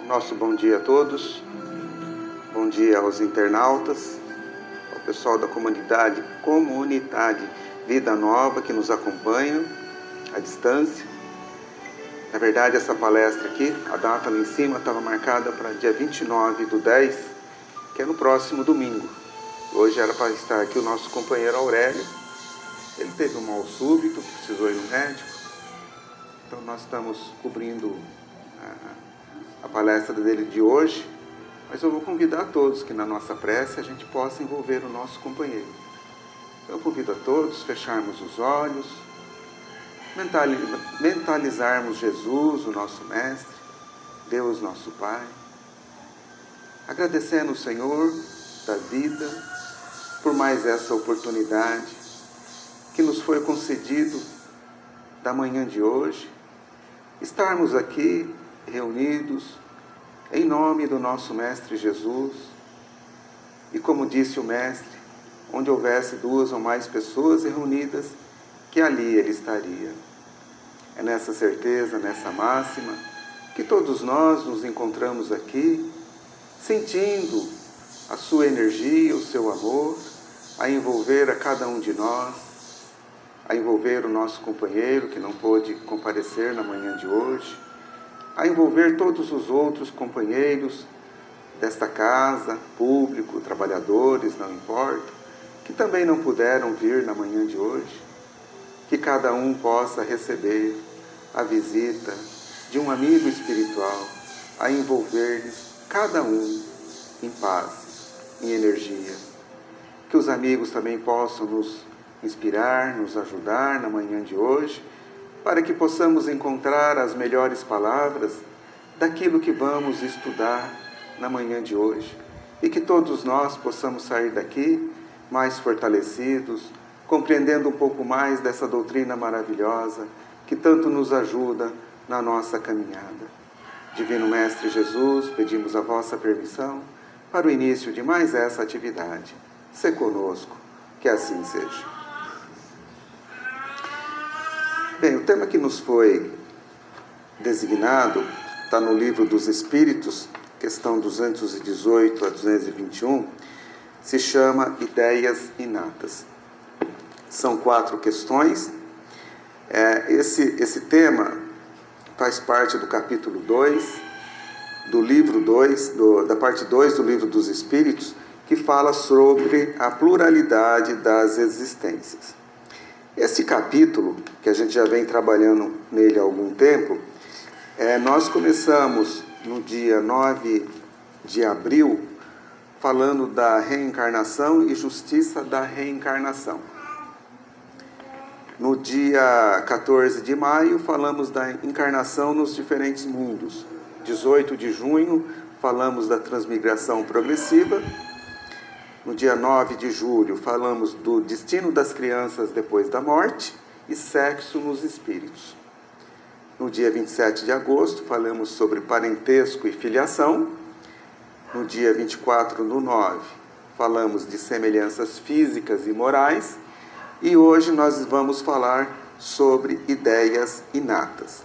Nosso bom dia a todos, bom dia aos internautas, ao pessoal da comunidade Vida Nova que nos acompanha à distância. Na verdade, essa palestra aqui, a data lá em cima estava marcada para dia 29/10, que é no próximo domingo. Hoje era para estar aqui o nosso companheiro Aurélio. Ele teve um mal súbito, precisou ir no médico. Então nós estamos cobrindo a palestra dele de hoje, mas eu vou convidar a todos que na nossa prece a gente possa envolver o nosso companheiro. Então eu convido a todos a fecharmos os olhos, mentalizarmos Jesus, o nosso Mestre, Deus nosso Pai, agradecendo o Senhor da vida por mais essa oportunidade que nos foi concedido da manhã de hoje, estarmos aqui reunidos em nome do nosso Mestre Jesus. E como disse o Mestre, onde houvesse 2 ou mais pessoas reunidas, que ali Ele estaria. É nessa certeza, nessa máxima, que todos nós nos encontramos aqui, sentindo a sua energia, o seu amor, a envolver a cada um de nós, a envolver o nosso companheiro que não pôde comparecer na manhã de hoje, a envolver todos os outros companheiros desta casa, público, trabalhadores, não importa, que também não puderam vir na manhã de hoje, que cada um possa receber a visita de um amigo espiritual, a envolver-lhes, cada um, em paz, em energia. Que os amigos também possam nos inspirar, nos ajudar na manhã de hoje, para que possamos encontrar as melhores palavras daquilo que vamos estudar na manhã de hoje. E que todos nós possamos sair daqui mais fortalecidos, compreendendo um pouco mais dessa doutrina maravilhosa que tanto nos ajuda na nossa caminhada. Divino Mestre Jesus, pedimos a vossa permissão para o início de mais essa atividade. Sê conosco, que assim seja. Bem, o tema que nos foi designado está no Livro dos Espíritos, questão 218 a 221, se chama Ideias Inatas. São 4 questões. Esse tema faz parte do capítulo 2, do livro 2, da parte 2 do Livro dos Espíritos, que fala sobre a pluralidade das existências. Esse capítulo, que a gente já vem trabalhando nele há algum tempo, nós começamos no dia 9 de abril, falando da reencarnação e justiça da reencarnação. No dia 14 de maio, falamos da encarnação nos diferentes mundos. 18 de junho, falamos da transmigração progressiva. No dia 9 de julho, falamos do destino das crianças depois da morte e sexo nos espíritos. No dia 27 de agosto, falamos sobre parentesco e filiação. No dia 24/9, falamos de semelhanças físicas e morais. E hoje nós vamos falar sobre ideias inatas.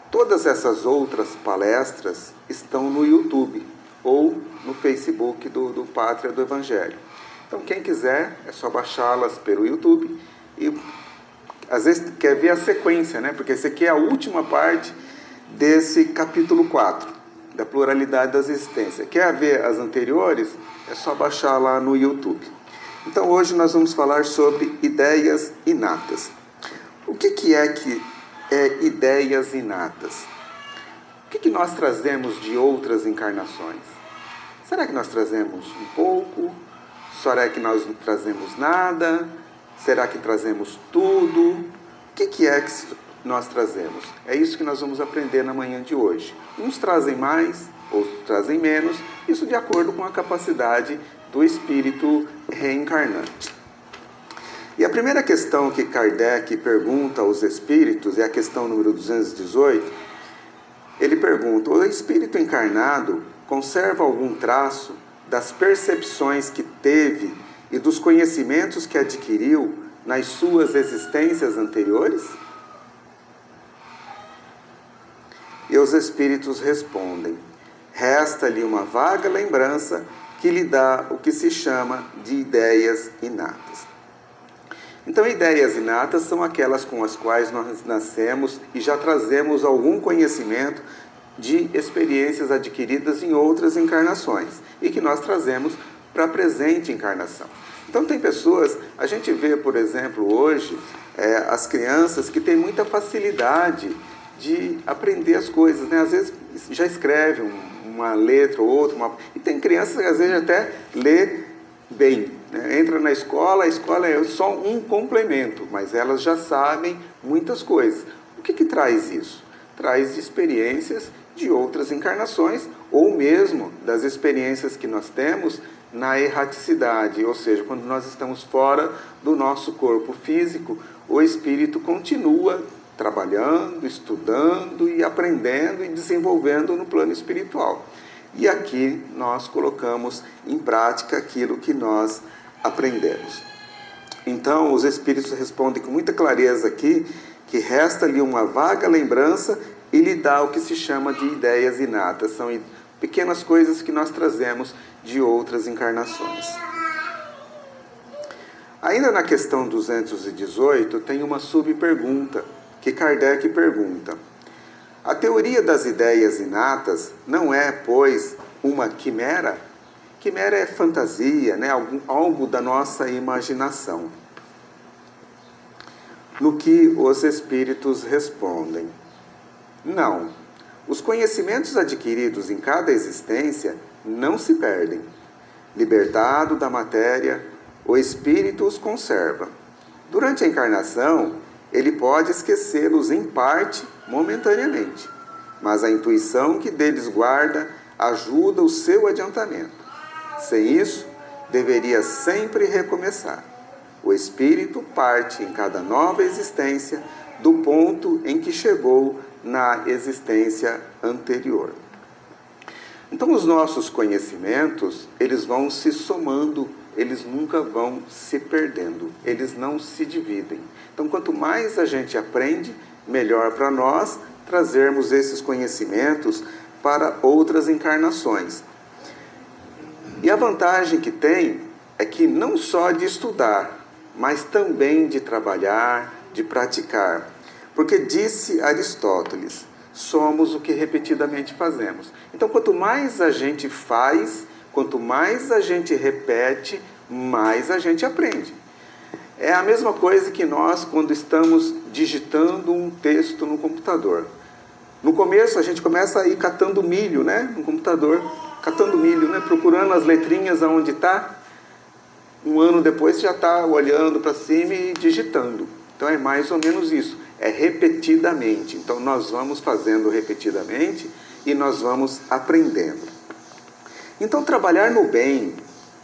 Todas essas outras palestras estão no YouTube ou no Facebook do Pátria do Evangelho. Então, quem quiser, é só baixá-las pelo YouTube e, às vezes, quer ver a sequência, né? Porque essa aqui é a última parte desse capítulo 4, da pluralidade das existências. Quer ver as anteriores? É só baixar lá no YouTube. Então, hoje nós vamos falar sobre ideias inatas. O que é ideias inatas? O que nós trazemos de outras encarnações? Será que nós trazemos um pouco? Será que nós não trazemos nada? Será que trazemos tudo? O que é que nós trazemos? É isso que nós vamos aprender na manhã de hoje. Uns trazem mais, outros trazem menos, isso de acordo com a capacidade do espírito reencarnante. E a primeira questão que Kardec pergunta aos espíritos é a questão número 218. Ele pergunta: o espírito encarnado conserva algum traço das percepções que teve e dos conhecimentos que adquiriu nas suas existências anteriores? E os espíritos respondem: resta-lhe uma vaga lembrança que lhe dá o que se chama de ideias inatas. Então, ideias inatas são aquelas com as quais nós nascemos e já trazemos algum conhecimento de experiências adquiridas em outras encarnações e que nós trazemos para a presente encarnação. Então, tem pessoas, a gente vê, por exemplo, hoje, as crianças que têm muita facilidade de aprender as coisas, né? Às vezes já escreve uma letra ou outra, e tem crianças que às vezes até lê bem, né? Entra na escola, a escola é só um complemento, mas elas já sabem muitas coisas. O que traz isso? Traz experiências de outras encarnações, ou mesmo das experiências que nós temos na erraticidade, ou seja, quando nós estamos fora do nosso corpo físico, o espírito continua trabalhando, estudando e aprendendo e desenvolvendo no plano espiritual. E aqui nós colocamos em prática aquilo que nós aprendemos. Então, os espíritos respondem com muita clareza aqui que resta-lhe uma vaga lembrança e lhe dá o que se chama de ideias inatas. São pequenas coisas que nós trazemos de outras encarnações. Ainda na questão 218, tem uma subpergunta que Kardec pergunta: a teoria das ideias inatas não é, pois, uma quimera? Quimera é fantasia, né? Algo da nossa imaginação. No que os espíritos respondem: não. Os conhecimentos adquiridos em cada existência não se perdem. Libertado da matéria, o espírito os conserva. Durante a encarnação, ele pode esquecê-los em parte, momentaneamente, mas a intuição que deles guarda ajuda o seu adiantamento. Sem isso, deveria sempre recomeçar. O espírito parte em cada nova existência do ponto em que chegou na existência anterior. Então, os nossos conhecimentos, eles vão se somando, eles nunca vão se perdendo, eles não se dividem. Então, quanto mais a gente aprende, melhor para nós trazermos esses conhecimentos para outras encarnações. E a vantagem que tem é que não só de estudar, mas também de trabalhar, de praticar. Porque disse Aristóteles, somos o que repetidamente fazemos. Então, quanto mais a gente faz, quanto mais a gente repete, mais a gente aprende. É a mesma coisa que nós, quando estamos digitando um texto no computador. No começo, a gente começa a ir catando milho, né? No computador, catando milho, né? Procurando as letrinhas aonde está. Um ano depois, já está olhando para cima e digitando. Então, é mais ou menos isso. É repetidamente. Então, nós vamos fazendo repetidamente e nós vamos aprendendo. Então, trabalhar no bem,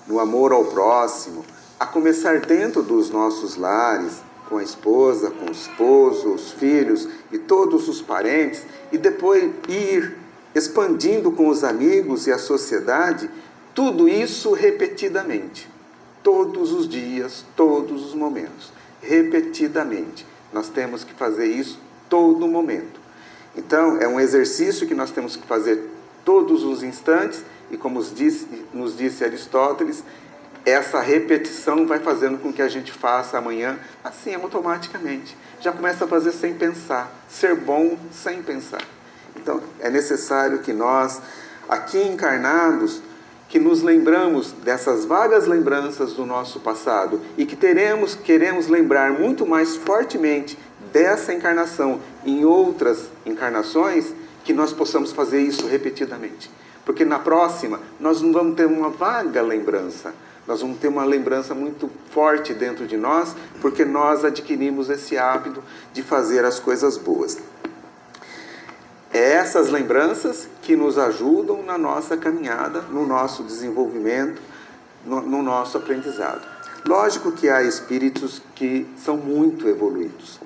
no amor ao próximo, a começar dentro dos nossos lares, com a esposa, com o esposo, os filhos e todos os parentes, e depois ir expandindo com os amigos e a sociedade, tudo isso repetidamente. Todos os dias, todos os momentos. Repetidamente. Nós temos que fazer isso todo momento. Então, é um exercício que nós temos que fazer todos os instantes, e como nos disse Aristóteles, essa repetição vai fazendo com que a gente faça amanhã assim, automaticamente. Já começa a fazer sem pensar, ser bom sem pensar. Então, é necessário que nós, aqui encarnados, que nos lembramos dessas vagas lembranças do nosso passado e que queremos lembrar muito mais fortemente dessa encarnação em outras encarnações, que nós possamos fazer isso repetidamente. Porque na próxima, nós não vamos ter uma vaga lembrança, nós vamos ter uma lembrança muito forte dentro de nós, porque nós adquirimos esse hábito de fazer as coisas boas. É essas lembranças que nos ajudam na nossa caminhada, no nosso desenvolvimento, no nosso aprendizado. Lógico que há espíritos que são muito evoluídos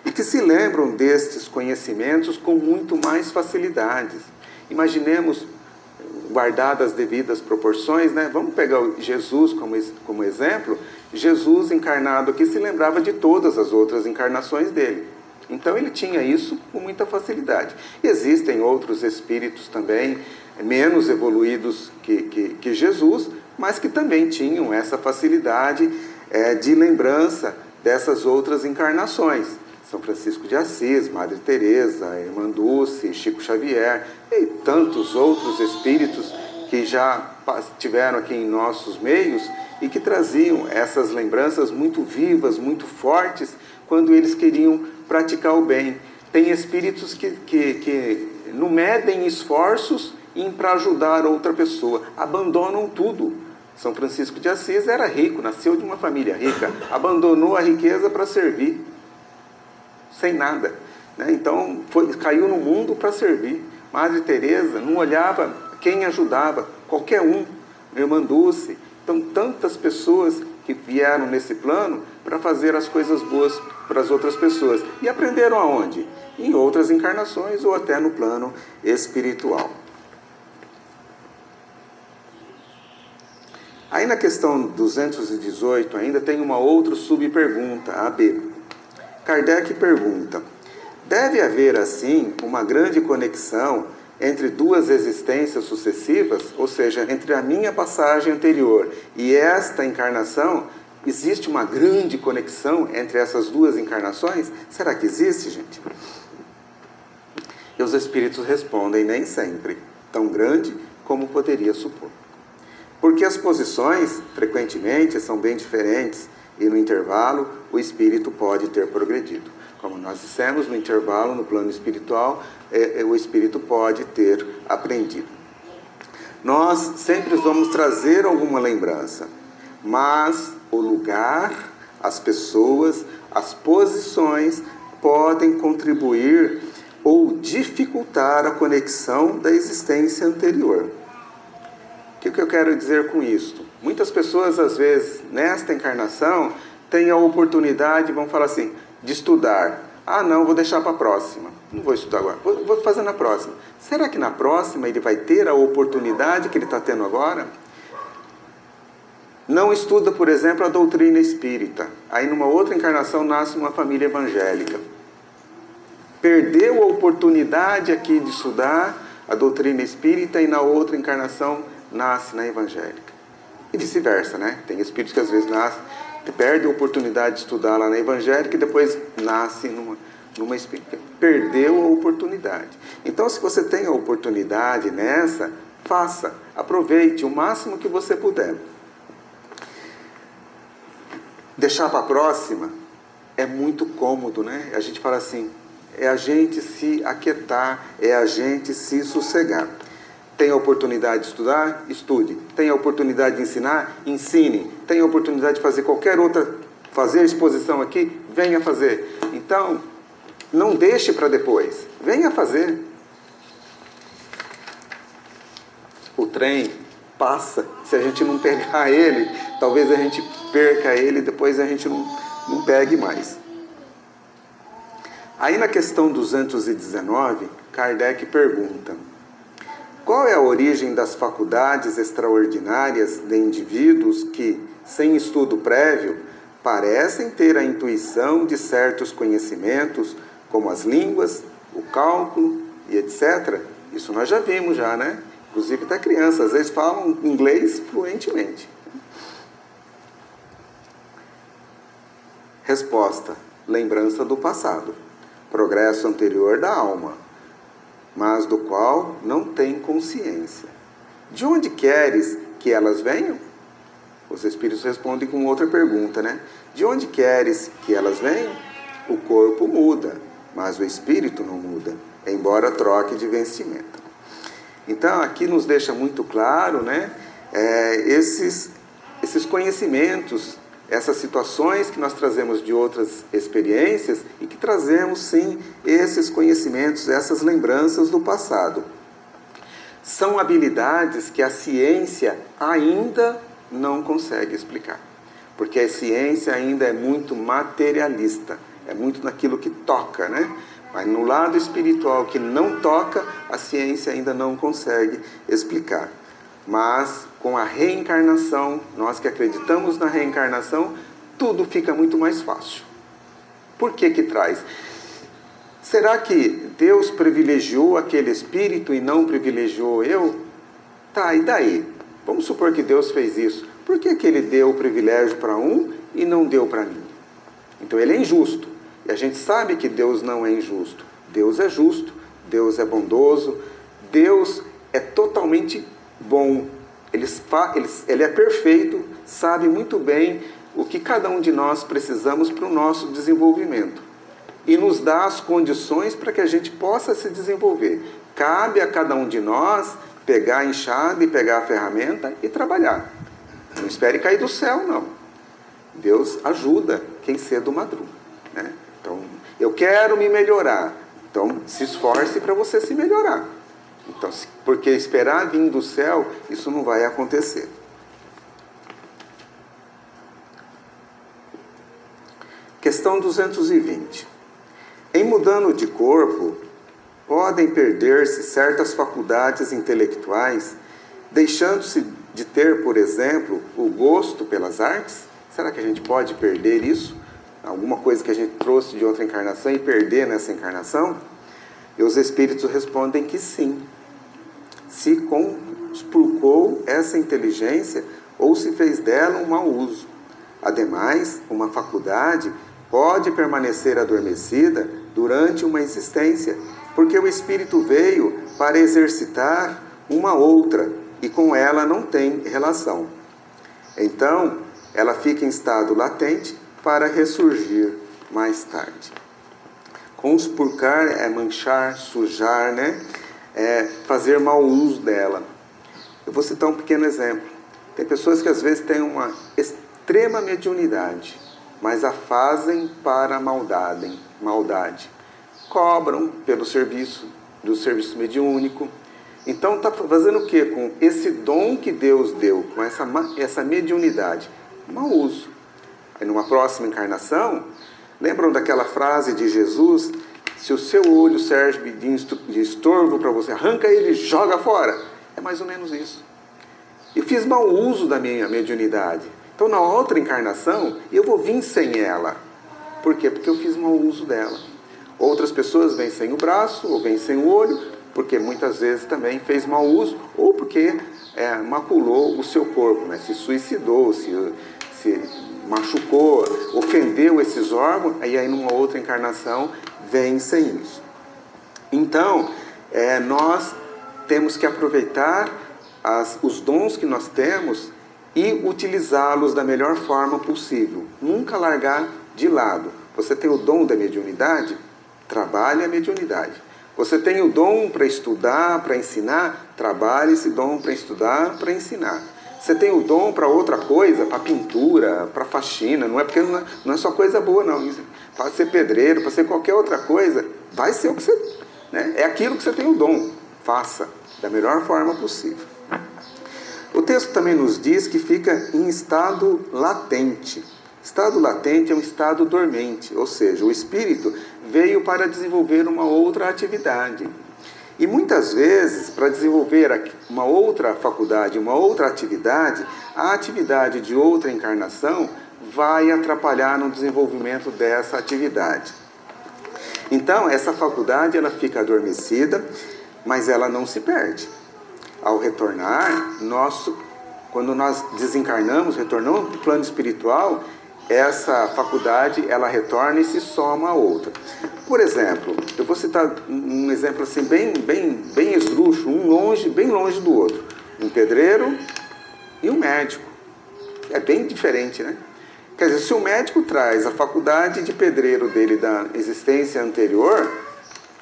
e que se lembram destes conhecimentos com muito mais facilidades. Imaginemos, guardadas as devidas proporções, né? Vamos pegar Jesus como exemplo. Jesus encarnado aqui se lembrava de todas as outras encarnações dele. Então ele tinha isso com muita facilidade. Existem outros espíritos também, menos evoluídos que Jesus, mas que também tinham essa facilidade de lembrança dessas outras encarnações. São Francisco de Assis, Madre Teresa, Irmã Dulce, Chico Xavier e tantos outros espíritos que já estiveram aqui em nossos meios e que traziam essas lembranças muito vivas, muito fortes, quando eles queriam praticar o bem. Tem espíritos que não medem esforços para ajudar outra pessoa, abandonam tudo. São Francisco de Assis era rico, nasceu de uma família rica, abandonou a riqueza para servir, sem nada, né? Então caiu no mundo para servir. Madre Teresa não olhava quem ajudava, qualquer um. Irmã Dulce. Então tantas pessoas que vieram nesse plano para fazer as coisas boas para as outras pessoas. E aprenderam aonde? Em outras encarnações ou até no plano espiritual. Aí na questão 218 ainda tem uma outra subpergunta, a B. Kardec pergunta: deve haver assim uma grande conexão entre duas existências sucessivas? Ou seja, entre a minha passagem anterior e esta encarnação, existe uma grande conexão entre essas duas encarnações? Será que existe, gente? E os espíritos respondem: nem sempre, tão grande como poderia supor. Porque as posições, frequentemente, são bem diferentes e no intervalo o espírito pode ter progredido. Como nós dissemos, no intervalo, no plano espiritual, o espírito pode ter aprendido. Nós sempre vamos trazer alguma lembrança, mas o lugar, as pessoas, as posições podem contribuir ou dificultar a conexão da existência anterior. O que eu quero dizer com isso? Muitas pessoas, às vezes, nesta encarnação, têm a oportunidade, vão falar assim, de estudar. Ah, não, vou deixar para a próxima. Não vou estudar agora, vou fazer na próxima. Será que na próxima ele vai ter a oportunidade que ele está tendo agora? Não estuda, por exemplo, a doutrina espírita. Aí, numa outra encarnação, nasce uma família evangélica. Perdeu a oportunidade aqui de estudar a doutrina espírita e na outra encarnação nasce na evangélica. E vice-versa, né? Tem espíritos que às vezes nascem, perdem a oportunidade de estudar lá na evangélica e depois nasce numa espírita. Perdeu a oportunidade. Então, se você tem a oportunidade nessa, faça, aproveite o máximo que você puder. Deixar para a próxima é muito cômodo, né? A gente fala assim, é a gente se aquietar, é a gente se sossegar. Tem a oportunidade de estudar? Estude. Tem a oportunidade de ensinar? Ensine. Tem a oportunidade de fazer qualquer outra, fazer exposição aqui? Venha fazer. Então, não deixe para depois. Venha fazer. O trem passa. Se a gente não pegar ele, talvez a gente perca ele, depois a gente não pegue mais. Aí na questão 219, Kardec pergunta: qual é a origem das faculdades extraordinárias de indivíduos que, sem estudo prévio, parecem ter a intuição de certos conhecimentos, como as línguas, o cálculo e etc.? Isso nós já vimos já, né? Inclusive até crianças, às vezes falam inglês fluentemente. Resposta: lembrança do passado, progresso anterior da alma, mas do qual não tem consciência. De onde queres que elas venham? Os espíritos respondem com outra pergunta, né? De onde queres que elas venham? O corpo muda, mas o espírito não muda, embora troque de vestimenta. Então, aqui nos deixa muito claro, né? Esses conhecimentos, essas situações que nós trazemos de outras experiências e que trazemos, sim, esses conhecimentos, essas lembranças do passado. São habilidades que a ciência ainda não consegue explicar, porque a ciência ainda é muito materialista, é muito naquilo que toca, né? Mas no lado espiritual que não toca, a ciência ainda não consegue explicar. Mas com a reencarnação, nós que acreditamos na reencarnação, tudo fica muito mais fácil. Por que que traz? Será que Deus privilegiou aquele espírito e não privilegiou eu? Tá, e daí? Vamos supor que Deus fez isso. Por que Ele deu o privilégio para um e não deu para mim? Então Ele é injusto. E a gente sabe que Deus não é injusto. Deus é justo, Deus é bondoso, Deus é totalmente bom. Ele é perfeito, sabe muito bem o que cada um de nós precisamos para o nosso desenvolvimento. E nos dá as condições para que a gente possa se desenvolver. Cabe a cada um de nós pegar a enxada e pegar a ferramenta e trabalhar. Não espere cair do céu, não. Deus ajuda quem cedo madruga, né? Então, eu quero me melhorar. Então, se esforce para você se melhorar. Então, porque esperar vir do céu, isso não vai acontecer. Questão 220. Em mudando de corpo, podem perder-se certas faculdades intelectuais, deixando-se de ter, por exemplo, o gosto pelas artes? Será que a gente pode perder isso? Alguma coisa que a gente trouxe de outra encarnação e perder nessa encarnação? E os espíritos respondem que sim. Se conspurcou essa inteligência ou se fez dela um mau uso. Ademais, uma faculdade pode permanecer adormecida durante uma existência, porque o espírito veio para exercitar uma outra e com ela não tem relação. Então, ela fica em estado latente para ressurgir mais tarde. Conspurcar é manchar, sujar, né? É fazer mau uso dela. Eu vou citar um pequeno exemplo. Tem pessoas que às vezes têm uma extrema mediunidade, mas a fazem para a maldade. Cobram pelo serviço, do serviço mediúnico. Então está fazendo o quê? Com esse dom que Deus deu, com essa mediunidade? Mau uso. Aí numa próxima encarnação, lembram daquela frase de Jesus? Se o seu olho serve de estorvo para você, arranca ele e joga fora. É mais ou menos isso. Eu fiz mau uso da minha mediunidade. Então, na outra encarnação, eu vou vir sem ela. Por quê? Porque eu fiz mau uso dela. Outras pessoas vêm sem o braço, ou vêm sem o olho, porque muitas vezes também fez mau uso, ou porque maculou o seu corpo, né? Se suicidou, se machucou, ofendeu esses órgãos, e aí numa outra encarnação vem sem isso. Então, nós temos que aproveitar os dons que nós temos e utilizá-los da melhor forma possível. Nunca largar de lado. Você tem o dom da mediunidade? Trabalhe a mediunidade. Você tem o dom para estudar, para ensinar? Trabalhe esse dom para estudar, para ensinar. Você tem o dom para outra coisa, para pintura, para faxina, não é porque não é só coisa boa, não. Para ser pedreiro, para ser qualquer outra coisa, vai ser o que você... Né? É aquilo que você tem o dom. Faça da melhor forma possível. O texto também nos diz que fica em estado latente. Estado latente é um estado dormente, ou seja, o espírito veio para desenvolver uma outra atividade. E muitas vezes, para desenvolver uma outra faculdade, uma outra atividade, a atividade de outra encarnação vai atrapalhar no desenvolvimento dessa atividade. Então, essa faculdade ela fica adormecida, mas ela não se perde. Ao retornar, quando nós desencarnamos, retornamos para o plano espiritual, essa faculdade ela retorna e se soma a outra. Por exemplo, eu vou citar um exemplo assim bem esdrúxulo, bem longe do outro. Um pedreiro e um médico. É bem diferente, né? Quer dizer, se o médico traz a faculdade de pedreiro dele da existência anterior,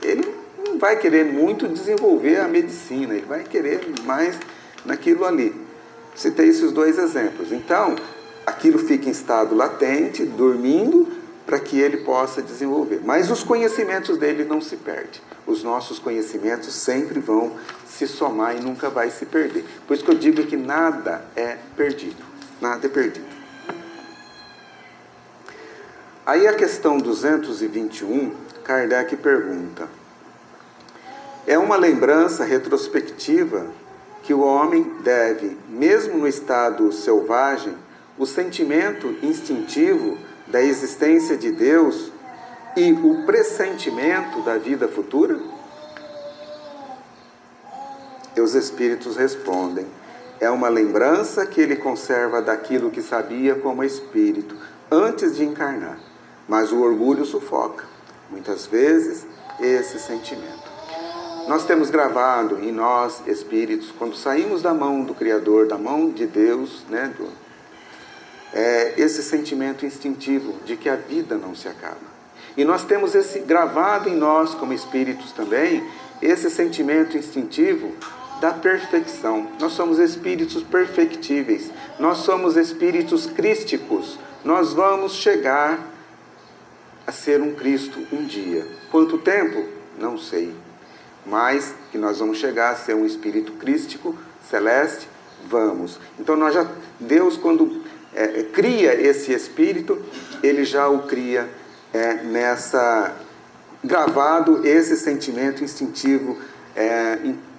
ele não vai querer muito desenvolver a medicina, ele vai querer mais naquilo ali. Citei esses dois exemplos. Então, aquilo fica em estado latente, dormindo, para que ele possa desenvolver. Mas os conhecimentos dele não se perdem. Os nossos conhecimentos sempre vão se somar e nunca vai se perder. Por isso que eu digo que nada é perdido. Nada é perdido. Aí a questão 221, Kardec pergunta: é uma lembrança retrospectiva que o homem deve, mesmo no estado selvagem, o sentimento instintivo da existência de Deus e o pressentimento da vida futura? E os espíritos respondem: é uma lembrança que ele conserva daquilo que sabia como espírito antes de encarnar, mas o orgulho sufoca, muitas vezes, esse sentimento. Nós temos gravado em nós, espíritos, quando saímos da mão do Criador, da mão de Deus, né, esse sentimento instintivo de que a vida não se acaba. E nós temos esse gravado em nós, como espíritos também, esse sentimento instintivo da perfeição. Nós somos espíritos perfectíveis, nós somos espíritos crísticos, nós vamos chegar a ser um Cristo um dia. Quanto tempo? Não sei. Mas que nós vamos chegar a ser um espírito crístico, celeste, vamos. Então Deus, quando cria esse espírito, ele já o cria gravado esse sentimento instintivo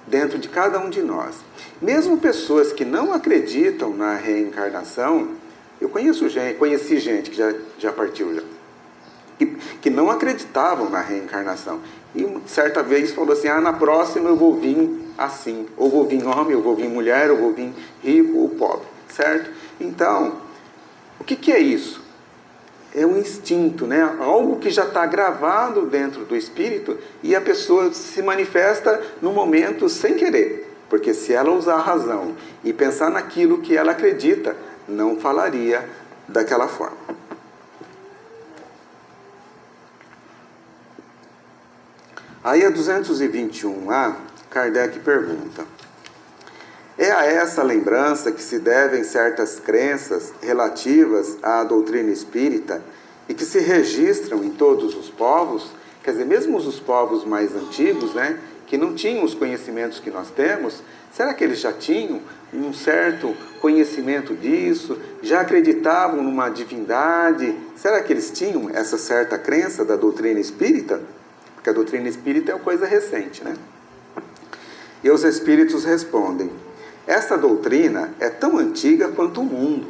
dentro de cada um de nós. Mesmo pessoas que não acreditam na reencarnação, eu conheci gente que já partiu, que não acreditavam na reencarnação. E certa vez falou assim: na próxima eu vou vir assim, ou vou vir homem, eu vou vir mulher, ou vou vir rico ou pobre, certo? Então, o que é isso? É um instinto, né? Algo que já está gravado dentro do espírito e a pessoa se manifesta no momento sem querer. Porque se ela usar a razão e pensar naquilo que ela acredita, não falaria daquela forma. Aí a 221A, Kardec pergunta: é a essa lembrança que se devem certas crenças relativas à doutrina espírita e que se registram em todos os povos? Quer dizer, mesmo os povos mais antigos, né, que não tinham os conhecimentos que nós temos, será que eles já tinham um certo conhecimento disso? Já acreditavam numa divindade? Será que eles tinham essa certa crença da doutrina espírita? Porque a doutrina espírita é uma coisa recente, né? E os espíritos respondem: esta doutrina é tão antiga quanto o mundo,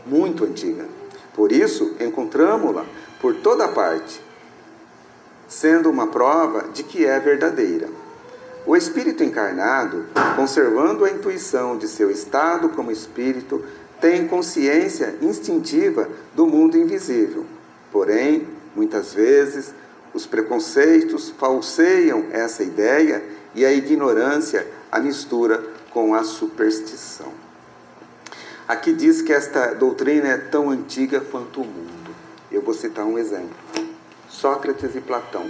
muito antiga. Por isso, encontramo-la por toda parte, sendo uma prova de que é verdadeira. O espírito encarnado, conservando a intuição de seu estado como espírito, tem consciência instintiva do mundo invisível. Porém, muitas vezes, os preconceitos falseiam essa ideia e a ignorância a mistura com a superstição. Aqui diz que esta doutrina é tão antiga quanto o mundo. Eu vou citar um exemplo. Sócrates e Platão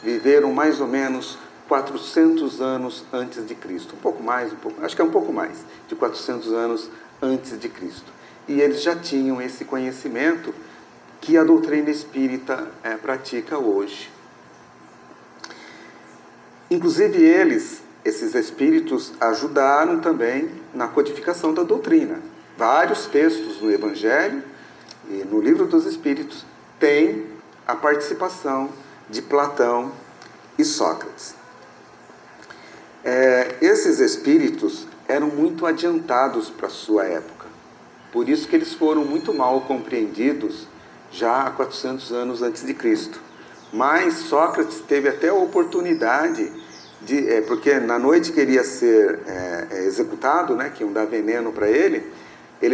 viveram mais ou menos 400 anos antes de Cristo. Um pouco mais, acho que é um pouco mais de 400 anos antes de Cristo. E eles já tinham esse conhecimento que a doutrina espírita pratica hoje. Inclusive esses espíritos ajudaram também na codificação da doutrina. Vários textos no Evangelho e no Livro dos Espíritos têm a participação de Platão e Sócrates. Esses espíritos eram muito adiantados para a sua época. Por isso que eles foram muito mal compreendidos já há 400 anos antes de Cristo. Mas Sócrates teve até a oportunidade porque na noite que ele ia ser executado, né, que iam dar veneno para ele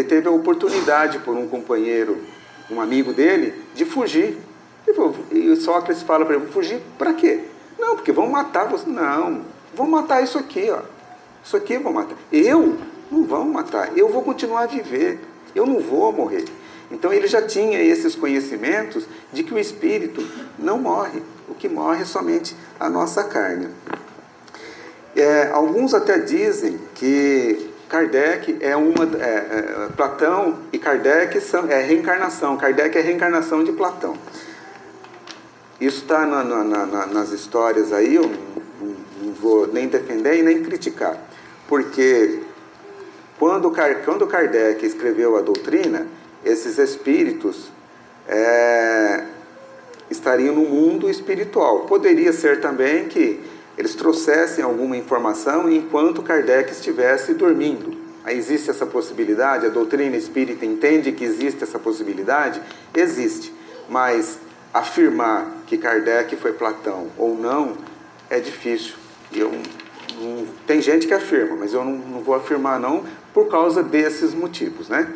teve a oportunidade por um companheiro, um amigo dele, de fugir. E Sócrates fala para ele: fugir para quê? Não, porque vão matar você. Não, vão matar isso aqui, ó. Isso aqui vão matar. Eu? Não vão matar. Eu vou continuar a viver. Eu não vou morrer. Então ele já tinha esses conhecimentos de que o espírito não morre. O que morre é somente a nossa carne. Alguns até dizem que Kardec Platão e Kardec é reencarnação. Kardec é reencarnação de Platão. Isso está nas histórias aí, eu não vou nem defender e nem criticar. Porque quando Kardec escreveu a doutrina, esses espíritos estariam no mundo espiritual. Poderia ser também que eles trouxessem alguma informação enquanto Kardec estivesse dormindo. Aí existe essa possibilidade? A doutrina espírita entende que existe essa possibilidade? Existe. Mas afirmar que Kardec foi Platão ou não é difícil. Tem gente que afirma, mas eu não vou afirmar não por causa desses motivos, né?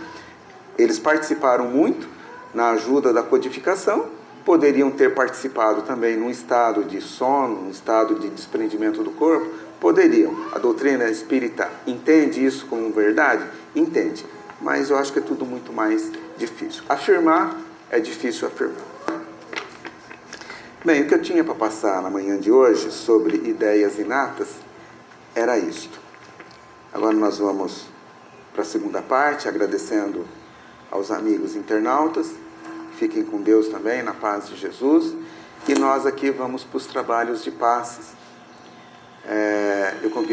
Eles participaram muito na ajuda da codificação, poderiam ter participado também num estado de sono, num estado de desprendimento do corpo, poderiam. A doutrina espírita entende isso como verdade? Entende, mas eu acho que é tudo muito mais difícil. Afirmar é difícil afirmar. Bem, o que eu tinha para passar na manhã de hoje sobre ideias inatas era isto. Agora nós vamos para a segunda parte, agradecendo aos amigos internautas. Fiquem com Deus também, na paz de Jesus. E nós aqui vamos para os trabalhos de passes. Eu convido